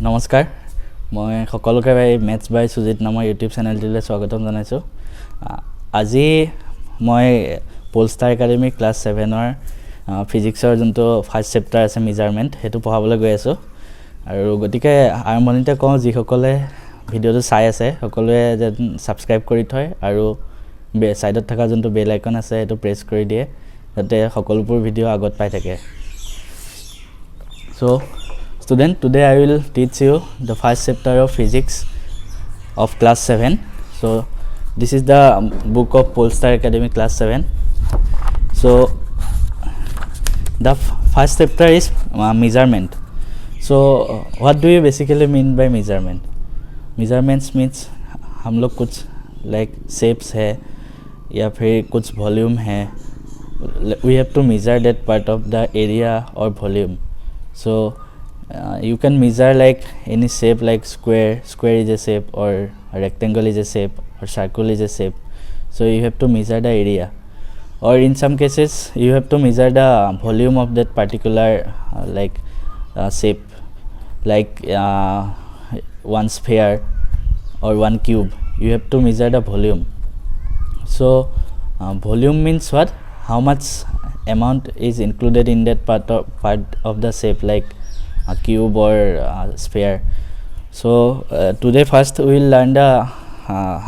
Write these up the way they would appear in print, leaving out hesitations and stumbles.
নমস্কাৰ মই সকলোকে মেথছ বাই সুজিত নামৰ ইউটিউব চেনেলটিলৈ স্বাগতম জনাইছোঁ আজি মই পোলষ্টাৰ একাডেমি ক্লাছ 7ৰ ফিজিক্সৰ যোনটো ফাৰ্ষ্ট চেপ্টাৰ আছে মেজাৰমেণ্ট হেতু পঢ়াবলৈ গৈ আছোঁ আৰু গতিকে আৰম্ভণিতে কওঁ যিসকলে ভিডিঅ'টো চাই আছে সকলোৱে যেন সাবস্ক্ৰাইব কৰি থয় আৰু সাইডত থকা যোনটো বেল আইকন আছে হেতু প্ৰেছ কৰি দিয়ে যাতে সকলোবোৰ ভিডিঅ' আগত পাই থাকে So student, today I will teach you the first chapter of physics of class 7. So this is the book of Polestar Academy class 7. So the first chapter is measurement. So what do you basically mean by measurement? Measurements means हम लोग कुछ like shapes है या फिर कुछ volume है, we have to measure that part of the area or volume. So you can measure like any shape like square is a shape, or a rectangle is a shape, or circle is a shape. So you have to measure the area, or in some cases you have to measure the volume of that particular shape, like one sphere or one cube. You have to measure the volume. So volume means what? How much amount is included in that part of the shape, like a cube or a sphere. So today first we will learn the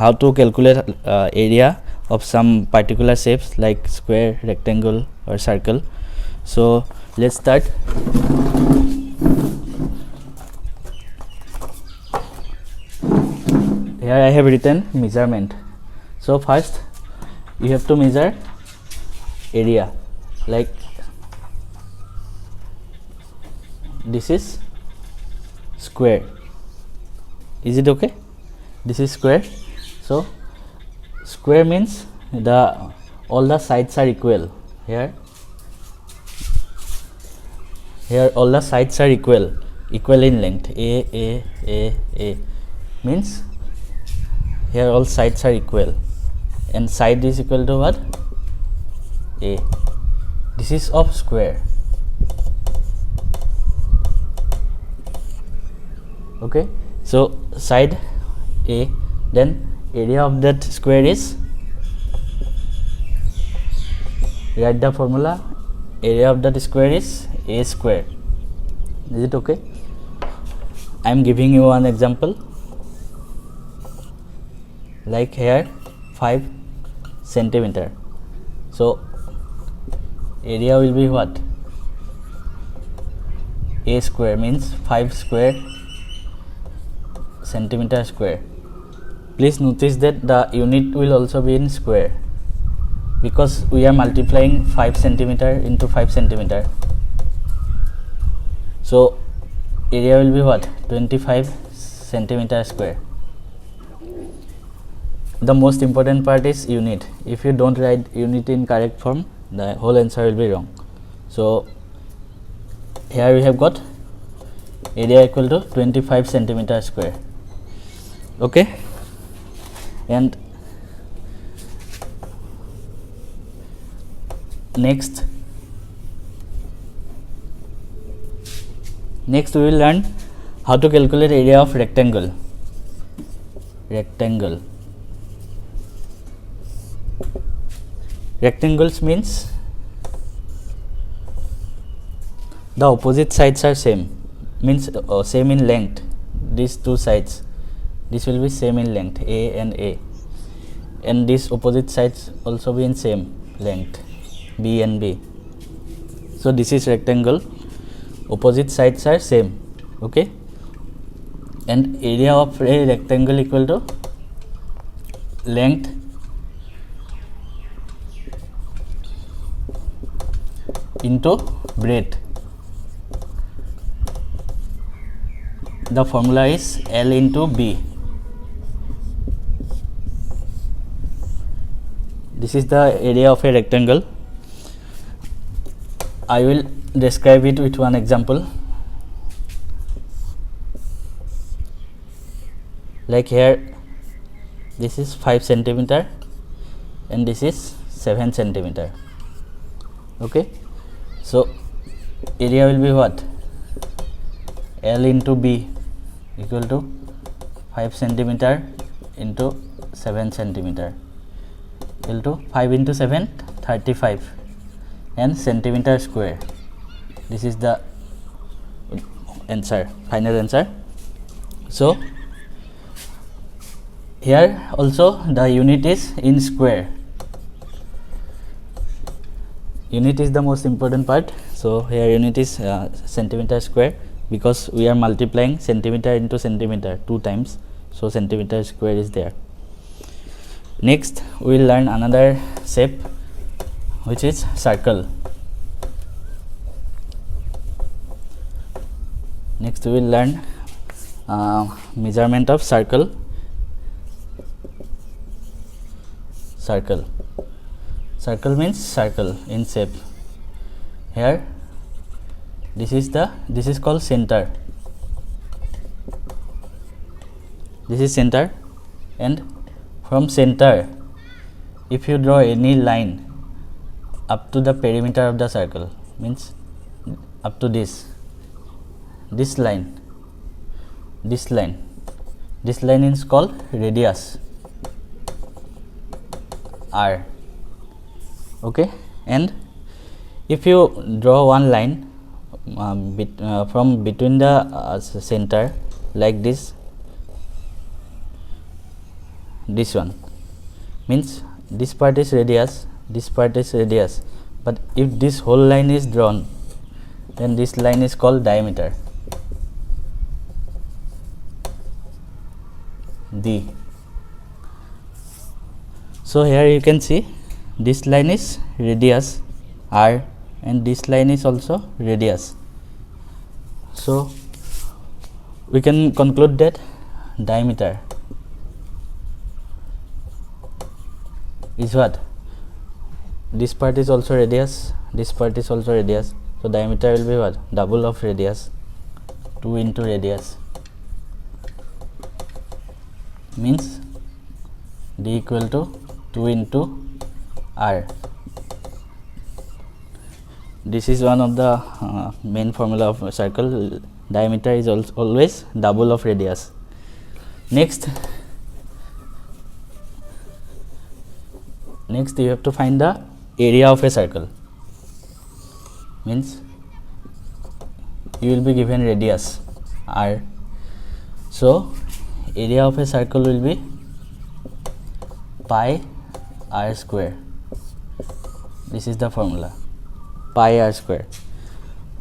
how to calculate area of some particular shapes like square, rectangle or circle. So let's start. Here I have written measurement. So first you have to measure area, like this is square. Is it okay? This is square. So square means all the sides are equal. Here all the sides are equal in length. A means here all sides are equal, and side is equal to what? A. This is of square. Okay, so side A, then area of that square is, write the formula, area of that square is A square. Is it okay? I am giving you one example, like here 5 centimeter. So area will be what? A square means 5 square centimeter square. Please notice that the unit will also be in square, because we are multiplying 5 centimeter into 5 centimeter. So area will be what? 25 centimeter square. The most important part is unit. If you don't write unit in correct form, the whole answer will be wrong. So here we have got area equal to 25 centimeter square. Okay, and next we will learn how to calculate area of rectangle. Rectangles means the opposite sides are same, means same in length. These two sides, this will be same in length, A and A, and these opposite sides also be in same length, B and B. So this is rectangle, opposite sides are same. Okay, and area of a rectangle equal to length into breadth. The formula is L into B. This is the area of a rectangle. I will describe it with one example. Like here, this is 5 centimeter and this is 7 centimeter. Okay, so area will be what? L into B. equal to 5 centimeter into 7 centimeter equal to 5 into 7 35 and centimeter square. This is the answer, final answer. So here also the unit is in square. Unit is the most important part. So here unit is centimeter square, because we are multiplying centimeter into centimeter 2 times, so centimeter square is there. Next we will learn another shape, which is circle. Next we will learn measurement of circle. Circle means circle in shape. Here this is called center. This is center, and from center if you draw any line up to the perimeter of the circle, means up to this line is called radius, r. Okay, and if you draw one line from between the center like this one, means this part is radius, this part is radius, but if this whole line is drawn, then this line is called diameter, d. So here you can see this line is radius r, and this line is also radius. So we can conclude that diameter is what? This part is also radius, this part is also radius, so diameter will be what? Double of radius, 2 into radius, means d equal to 2 into r. This is one of the main formula of a circle. Diameter is always double of radius. Next you have to find the area of a circle. Means you will be given radius r, so area of a circle will be pi r square. This is the formula, pi r square.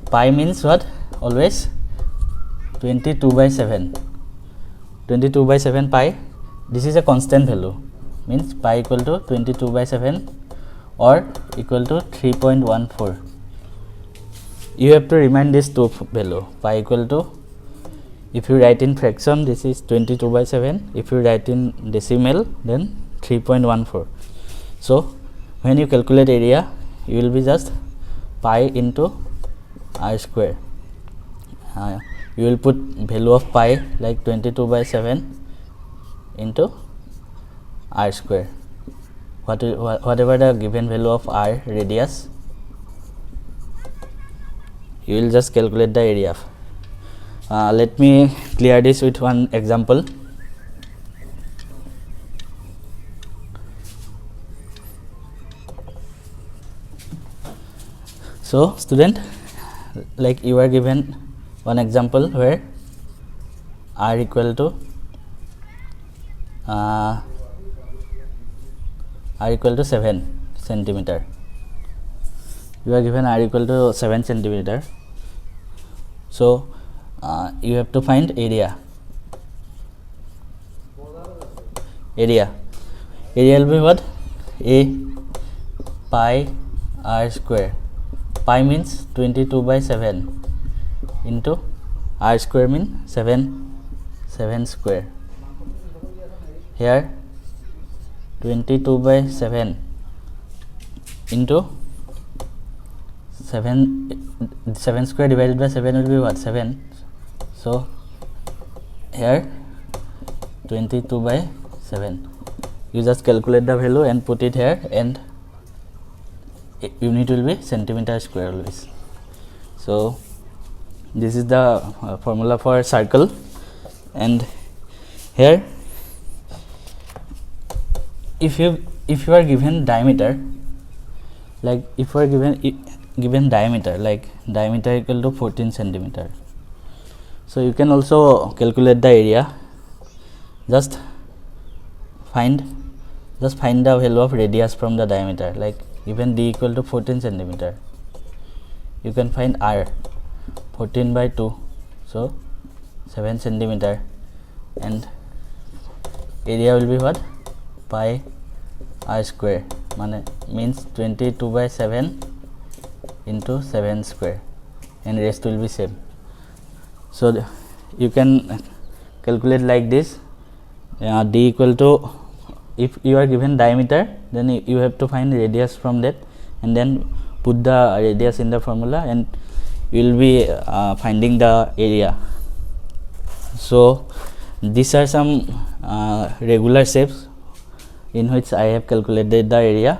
Pi means what? Always 22 by 7. 22 by 7 pi. This is a constant value, means pi equal to 22 by 7 or equal to 3.14. You have to remind this two value. Pi equal to, if you write in fraction, this is 22 by 7. If you write in decimal, then 3.14. So when you calculate area, you will be just pi into r square. You will put value of pi like 22 by 7 into r square. Whatever the given value of r radius, you will just calculate the area. Let me clear this with one example. So student, like you are given one example where r equal to 7 centimeter. You are given r equal to 7 centimeter. So you have to find area. Area will be what? A pi r square. Pi means 22 by 7 into r square means 7 square. Here 22 by 7 into 7 square divided by 7 will be what? 7. So here 22 by 7. You just calculate the value and put it here, and unit will be centimeter square always. So this is the formula for circle. And here if you are given diameter, like if you are given diameter, like diameter equal to 14 centimeter, so you can also calculate the area. Just find the value of radius from the diameter, like given d equal to 14 centimeter, you can find r 14 by 2, so 7 centimeter, and area will be what, pi r square, means 22 by 7 into 7 square, and rest will be same. So you can calculate like this. D equal to, if you are given diameter, then you have to find radius from that, and then put the radius in the formula, and you will be finding the area. So these are some regular shapes in which I have calculated the area.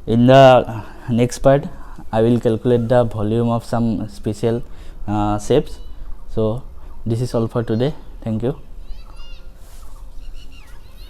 In the next part, I will calculate the volume of some special shapes. So this is all for today. Thank you.